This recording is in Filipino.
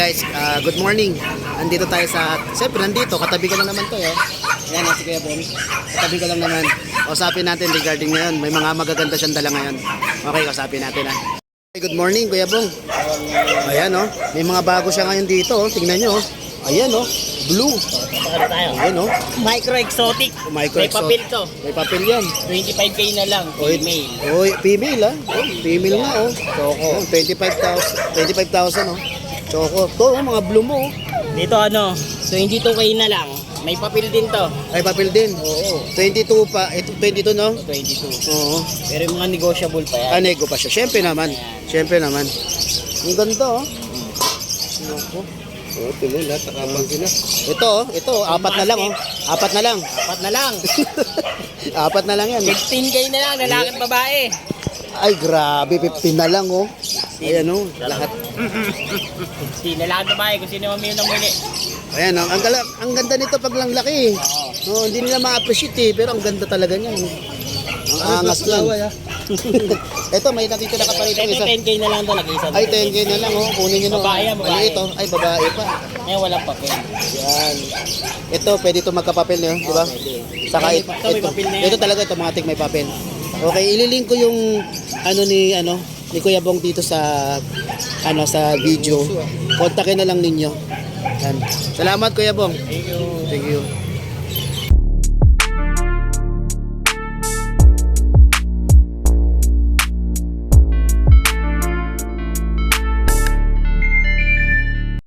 guys, good morning. Andito tayo sa, siyempre nandito, katabi ko lang naman to eh. Ayan, si Kuya Bon. Katabi ko lang naman. Kausapin natin regarding ngayon. May mga magaganda siyang dala ngayon. Okay, kausapin natin ha. Good morning Kuya Bong. Ayan oh, may mga bago siya ngayon dito oh. Tingnan nyo oh. Ayan oh, blue. Ano tayo? Ayan oh. Micro exotic. Micro May papel to. May papel yan. 25k na lang. Female. Oy, female ah. Oh, female nga oh. Choco. 25,000 oh. Choco. To oh, mga blue mo oh. Dito ano, 22k na lang. May papel din to. Ay papel din. Oo. 22 pa. Ito 22 no? 22. Oo. Pero yung mga negotiable pa yan. Nego pa siya. Siyempre naman. Siyempre naman. Ang ganda oh. Loko. Oh, tingnan lahat nakapang sila. Ito oh, ito apat na lang oh. Apat na lang. Apat na lang. Apat na lang yan. 15k na lang, lalaki at babae. Ay grabe, 15 na lang oh. Ayan oh, lahat. 15 lalaki at babae kung sino mamili ng muli. Ayan oh, ang ganda nito pag lang laki. Oh, hindi nila ma-appreciate eh, pero ang ganda talaga niya. Ang angas lang. Ito may nakita na kaparito isa. 10k na lang to, nag-isa. Ay 10k na lang oh, kunin niyo no. Babae, babae. Maliit oh. Ay babae pa. Ngayon walang papel. Yan. Ito pwede ito magkapapel niyo, di ba? Saka May papel na yan. ito talaga automatic may papel. Okay, ililink ko yung ni Kuya Bong dito sa sa video. Kontakin na lang ninyo. Yan. Salamat Kuya Bong. Thank you. Thank you.